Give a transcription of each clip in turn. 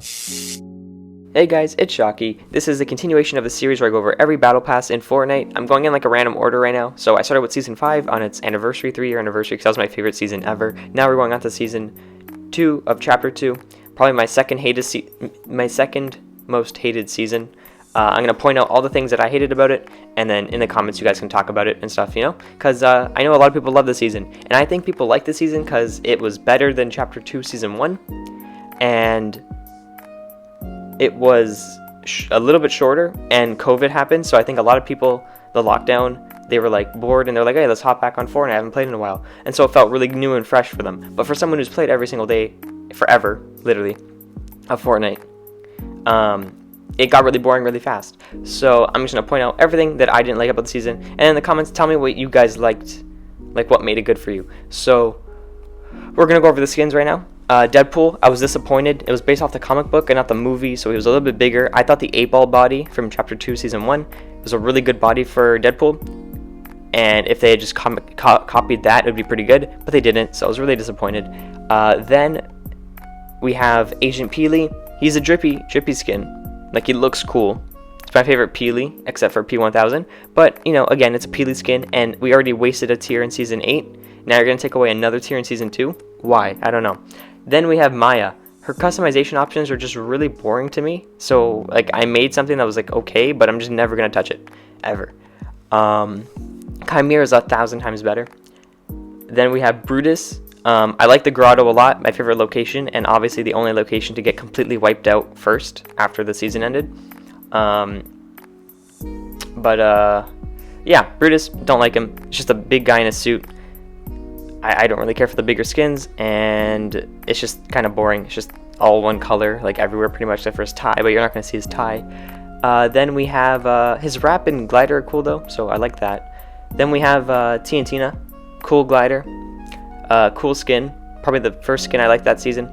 Hey guys, it's Shocky. This is a continuation of the series where I go over every battle pass in Fortnite. I'm going in like a random order right now. So I started with Season 5 on its anniversary, 3-year anniversary, because that was my favorite season ever. Now we're going on to Season 2 of Chapter 2. Probably my second most hated season. I'm going to point out all the things that I hated about it, and then in the comments you guys can talk about it and stuff, you know? Because I know a lot of people love the season, and I think people like the season because it was better than Chapter 2 Season 1, and it was a little bit shorter, and COVID happened, so I think a lot of people, the lockdown, they were like bored, and they're like, hey, let's hop back on Fortnite, I haven't played in a while, and so it felt really new and fresh for them. But for someone who's played every single day, forever, literally, of Fortnite, it got really boring really fast. So I'm just going to point out everything that I didn't like about the season, and in the comments tell me what you guys liked, like what made it good for you. So we're going to go over the skins right now. Deadpool, I was disappointed. It was based off the comic book and not the movie, so he was a little bit bigger. I thought the 8-ball body from Chapter 2 Season 1 was a really good body for Deadpool, and if they had just copied that, it would be pretty good, but they didn't, so I was really disappointed. Then we have Agent Peely. He's a drippy skin. Like, he looks cool. It's my favorite Peely, except for P1000, but, you know, again, it's a Peely skin, and we already wasted a tier in Season 8. Now you're going to take away another tier in Season 2? Why? I don't know. Then we have Maya. Her customization options are just really boring to me. So, like, I made something that was, like, okay, but I'm just never going to touch it. Ever. Chimera is 1,000 times better. Then we have Brutus. I like the grotto a lot. My favorite location, and obviously the only location to get completely wiped out first after the season ended. Yeah, Brutus, don't like him. It's just a big guy in a suit. I don't really care for the bigger skins, and it's just kind of boring. It's just all one color, like everywhere pretty much except for his tie, but you're not going to see his tie. Then we have his wrap and glider are cool though, so I like that. Then we have TNTina, cool glider, cool skin, probably the first skin I liked that season.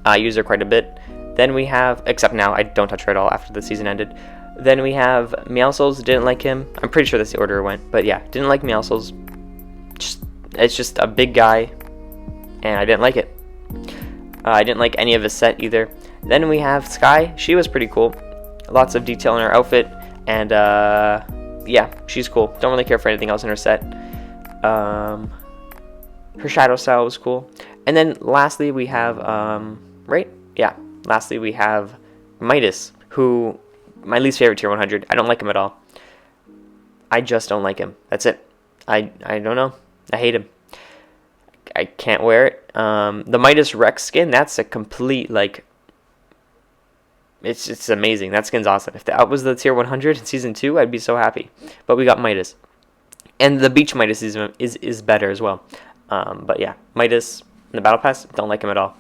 I use her quite a bit. Then we have, except now, I don't touch her at all after the season ended. Then we have Meowscles, didn't like him. I'm pretty sure that's the order it went, but yeah, didn't like Meowscles. It's just a big guy, and I didn't like it. I didn't like any of his set either. Then we have Sky. She was pretty cool. Lots of detail in her outfit, and yeah, she's cool. Don't really care for anything else in her set. Her shadow style was cool. And then lastly we have, lastly we have Midas, who, my least favorite tier 100. I don't like him at all. I just don't like him. That's it. I don't know. I hate him. I can't wear it. The Midas Rex skin, that's a complete, like, it's amazing. That skin's awesome. If that was the tier 100 in Season 2, I'd be so happy. But we got Midas. And the Beach Midas is better as well. But yeah, Midas in the Battle Pass, don't like him at all.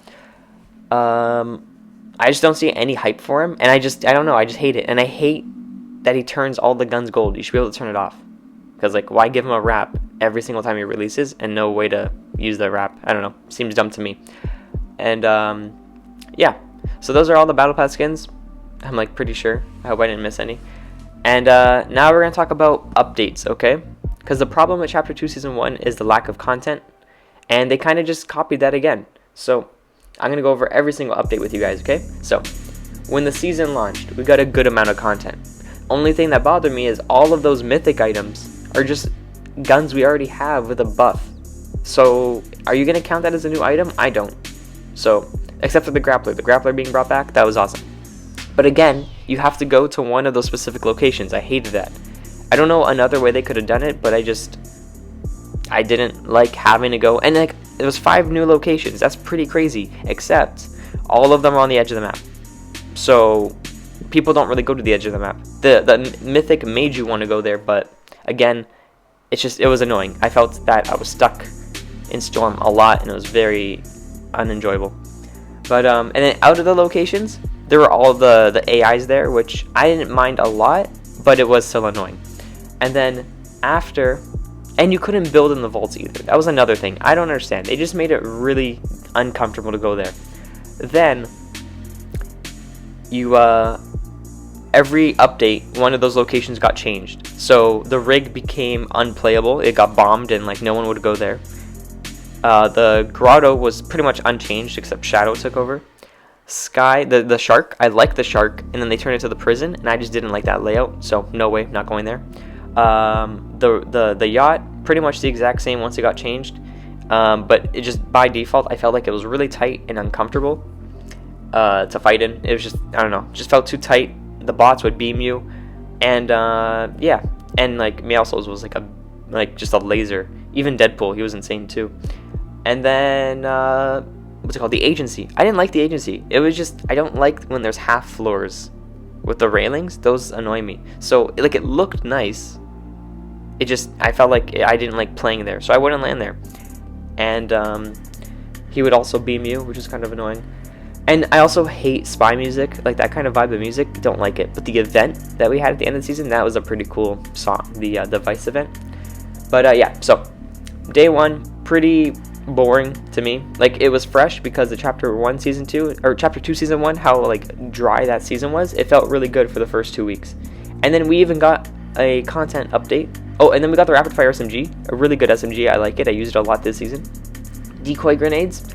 I just don't see any hype for him. And I don't know, I just hate it. And I hate that he turns all the guns gold. You should be able to turn it off. Because, like, why give him a wrap every single time he releases and no way to use the wrap? I don't know. Seems dumb to me. And, yeah. So those are all the Battle Pass skins. I'm, like, pretty sure. I hope I didn't miss any. And now we're going to talk about updates, okay? Because the problem with Chapter 2 Season 1 is the lack of content. And they kind of just copied that again. So I'm going to go over every single update with you guys, okay? So when the season launched, we got a good amount of content. Only thing that bothered me is all of those mythic items are just guns we already have with a buff. So are you going to count that as a new item? I don't. So, except for the grappler being brought back, that was awesome. But again, you have to go to one of those specific locations. I hated that. I don't know another way they could have done it, but I didn't like having to go. And like, it was 5 new locations. That's pretty crazy. Except all of them are on the edge of the map. So people don't really go to the edge of the map. The mythic made you want to go there, but again, it was annoying. I felt that I was stuck in Storm a lot, and it was very unenjoyable. But and then out of the locations, there were all the AIs there, which I didn't mind a lot, but it was still annoying. And then after, and you couldn't build in the vaults either. That was another thing. I don't understand. They just made it really uncomfortable to go there. Then you every update, one of those locations got changed. So the rig became unplayable. It got bombed and like no one would go there. The grotto was pretty much unchanged except Shadow took over. Sky, the shark, I like the shark, and then they turned it to the prison, and I just didn't like that layout, so no way, not going there. The yacht, pretty much the exact same once it got changed, but it just, by default, I felt like it was really tight and uncomfortable to fight in. It was just, I don't know, just felt too tight. The bots would beam you, and yeah, and like Meowscles was like just a laser. Even Deadpool, he was insane too. And then what's it called? The agency. I didn't like the agency. It was just, I don't like when there's half floors with the railings. Those annoy me. So like it looked nice. It just, I felt like I didn't like playing there, so I wouldn't land there. And he would also beam you, which is kind of annoying. And I also hate spy music, like that kind of vibe of music. Don't like it. But the event that we had at the end of the season, that was a pretty cool song, the Vice event. But yeah, so day 1, pretty boring to me. Like it was fresh because the chapter 1 season 2 or chapter 2 season 1, how like dry that season was. It felt really good for the first 2 weeks. And then we even got a content update. Oh, and then we got the rapid fire SMG, a really good SMG. I like it. I used it a lot this season. Decoy grenades,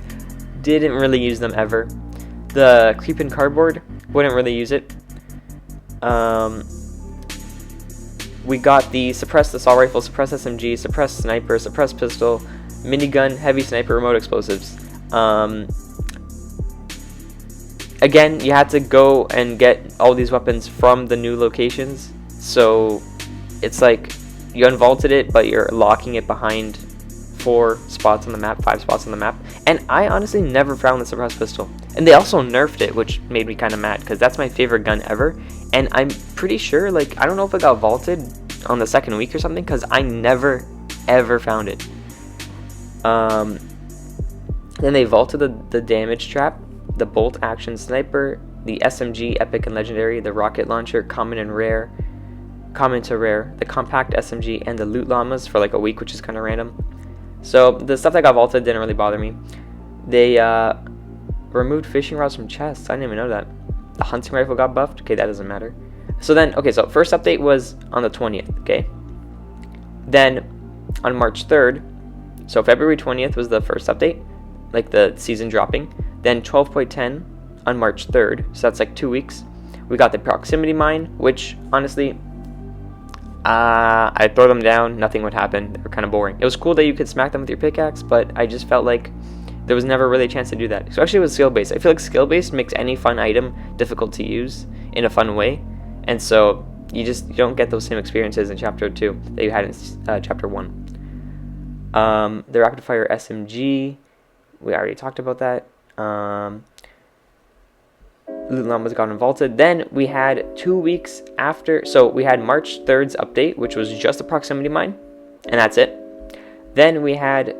didn't really use them ever. The creeping cardboard, wouldn't really use it. We got the suppressed assault rifle, suppressed SMG, suppressed sniper, suppressed pistol, minigun, heavy sniper, remote explosives. Again, you had to go and get all these weapons from the new locations. So it's like you unvaulted it, but you're locking it behind 4 spots on the map, 5 spots on the map. And I honestly never found the suppressed pistol. And they also nerfed it, which made me kind of mad because that's my favorite gun ever. And I'm pretty sure, like, I don't know if it got vaulted on the 2nd week or something because I never ever found it. Then they vaulted the damage trap, the bolt action sniper, the SMG epic and legendary, the rocket launcher common to rare, the compact SMG, and the loot llamas for like a week, which is kind of random. So the stuff that got vaulted didn't really bother me. They removed fishing rods from chests. I didn't even know that. The hunting rifle got buffed. Okay, that doesn't matter. So then, okay, so first update was on the 20th, okay? Then on March 3rd, so February 20th was the first update, like the season dropping. Then 12.10 on March 3rd, so that's like 2 weeks. We got the proximity mine, which honestly, I'd throw them down, nothing would happen. They were kind of boring. It was cool that you could smack them with your pickaxe, but I just felt like there was never really a chance to do that, especially with skill-based. I feel like skill-based makes any fun item difficult to use in a fun way, and so you don't get those same experiences in Chapter 2 that you had in Chapter 1. The rapid-fire SMG, we already talked about that. Loot llamas got vaulted. Then we had 2 weeks after, so we had March 3rd's update, which was just a proximity mine, and that's it. Then we had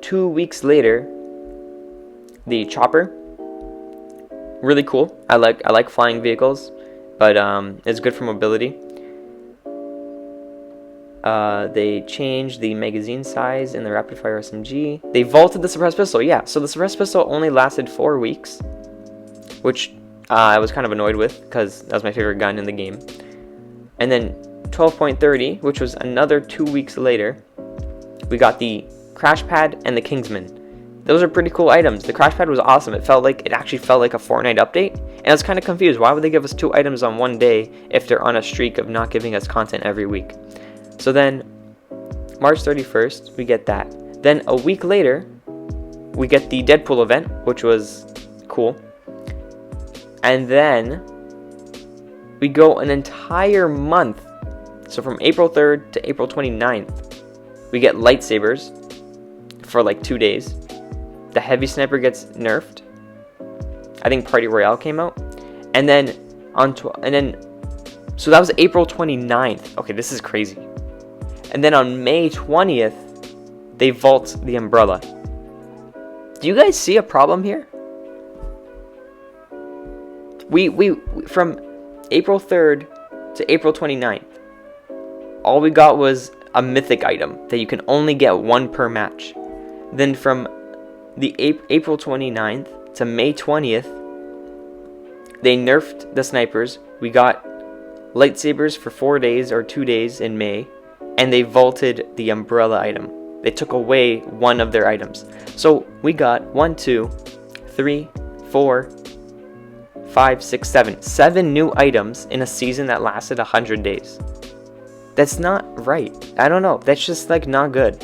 2 weeks later the chopper. Really cool. I like flying vehicles, but it's good for mobility. They changed the magazine size in the rapid fire SMG. They vaulted the suppressed pistol. Yeah, so the suppressed pistol only lasted 4 weeks, which I was kind of annoyed with because that was my favorite gun in the game. And then 12.30, which was another 2 weeks later, we got the crash pad and the Kingsman. Those are pretty cool items. The crash pad was awesome. It actually felt like a Fortnite update, and I was kind of confused. Why would they give us 2 items on one day if they're on a streak of not giving us content every week? So then March 31st, we get that. Then a week later, we get the Deadpool event, which was cool. And then we go an entire month. So from April 3rd to April 29th, we get lightsabers for like 2 days. The heavy sniper gets nerfed. I think Party Royale came out. And then so that was April 29th. Okay, this is crazy. And then on May 20th, they vault the umbrella. Do you guys see a problem here? We from April 3rd to April 29th, all we got was a mythic item that you can only get 1 per match. Then from the April 29th to May 20th, they nerfed the snipers. We got lightsabers for 4 days or 2 days in May, and they vaulted the umbrella item. They took away one of their items. So we got 1, 2, 3, 4, 5, 6, 7. 7 new items in a season that lasted 100 days. That's not right. I don't know. That's just like not good.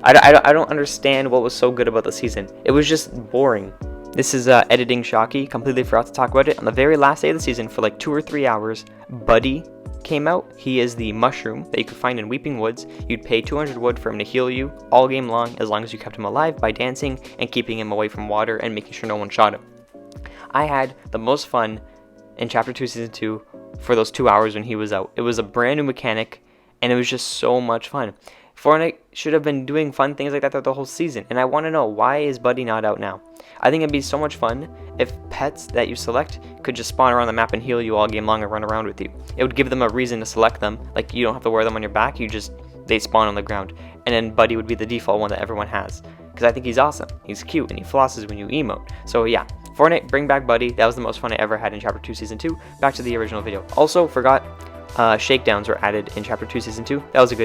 I don't understand what was so good about the season. It was just boring. This is editing Shocky. Completely forgot to talk about it. On the very last day of the season, for like 2 or 3 hours, Buddy came out. He is the mushroom that you could find in Weeping Woods. You'd pay 200 wood for him to heal you all game long, as long as you kept him alive by dancing and keeping him away from water and making sure no one shot him. I had the most fun in Chapter 2 Season 2 for those 2 hours when he was out. It was a brand new mechanic, and it was just so much fun. Fortnite should have been doing fun things like that throughout the whole season, and I want to know, why is Buddy not out now? I think it'd be so much fun if pets that you select could just spawn around the map and heal you all game long and run around with you. It would give them a reason to select them. Like, you don't have to wear them on your back, they spawn on the ground. And then Buddy would be the default one that everyone has, because I think he's awesome. He's cute, and he flosses when you emote. So yeah, Fortnite, bring back Buddy. That was the most fun I ever had in Chapter 2 Season 2. Back to the original video. Also, forgot, shakedowns were added in Chapter 2 Season 2. That was a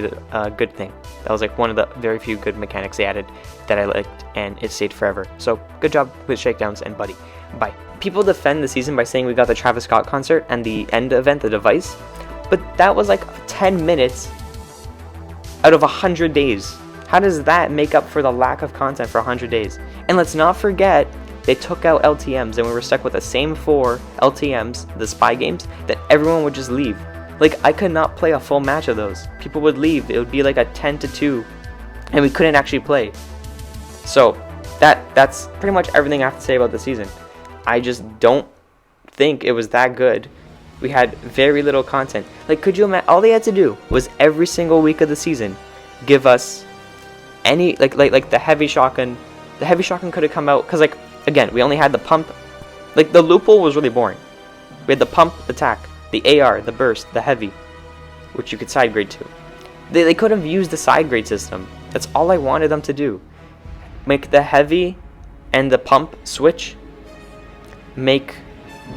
good thing. That was like one of the very few good mechanics they added that I liked, and it stayed forever. So good job with shakedowns and Buddy. Bye. People defend the season by saying we got the Travis Scott concert and the end event, the device, but that was like 10 minutes out of 100 days. How does that make up for the lack of content for 100 days? And let's not forget, they took out LTMs, and we were stuck with the same 4 LTMs, the spy games, that everyone would just leave. Like, I could not play a full match of those. People would leave. It would be like a 10-2, and we couldn't actually play. So that's pretty much everything I have to say about the season. I just don't think it was that good. We had very little content. Like, could you imagine? All they had to do was every single week of the season give us any like the heavy shotgun. The heavy shotgun could have come out, because, like, again, we only had the pump. Like, the loophole was really boring. We had the pump attack, the AR, the burst, the heavy, which you could side grade to. They could have used the side grade system. That's all I wanted them to do. Make the heavy and the pump switch. Make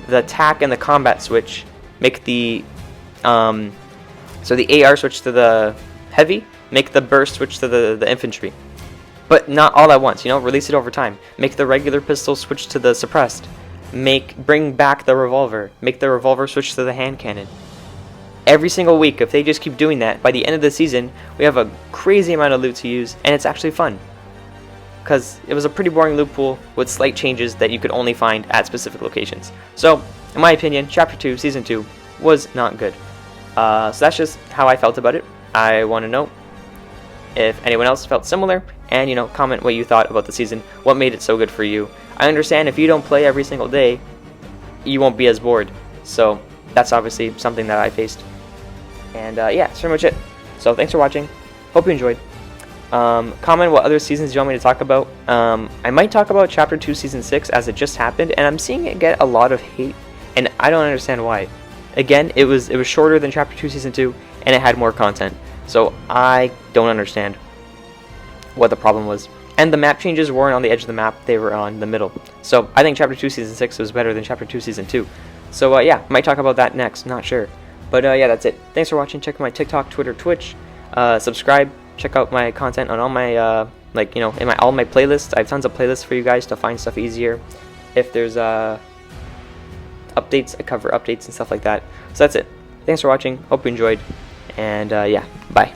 the attack and the combat switch. Make the so the AR switch to the heavy. Make the burst switch to the infantry. But not all at once, release it over time. Make the regular pistol switch to the suppressed. Bring back the revolver. Make the revolver switch to the hand cannon. Every single week, if they just keep doing that, by the end of the season, we have a crazy amount of loot to use, and it's actually fun. Because it was a pretty boring loot pool with slight changes that you could only find at specific locations. So, in my opinion, Chapter 2, Season 2 was not good. So that's just how I felt about it. I want to know if anyone else felt similar, and comment what you thought about the season, what made it so good for you. I understand if you don't play every single day, you won't be as bored. So that's obviously something that I faced. And yeah, that's pretty much it. So thanks for watching. Hope you enjoyed. Comment what other seasons you want me to talk about. I might talk about Chapter 2 Season 6 as it just happened, and I'm seeing it get a lot of hate, and I don't understand why. Again, it was shorter than Chapter 2 Season 2, and it had more content. So I don't understand what the problem was. And the map changes weren't on the edge of the map, they were on the middle. So I think Chapter 2 Season 6 was better than Chapter 2 Season 2. So yeah, might talk about that next, not sure. But yeah, that's it. Thanks for watching. Check out my TikTok, Twitter, Twitch. Subscribe. Check out my content on all my, all my playlists. I have tons of playlists for you guys to find stuff easier. If there's updates, I cover updates and stuff like that. So that's it. Thanks for watching. Hope you enjoyed. And yeah, bye.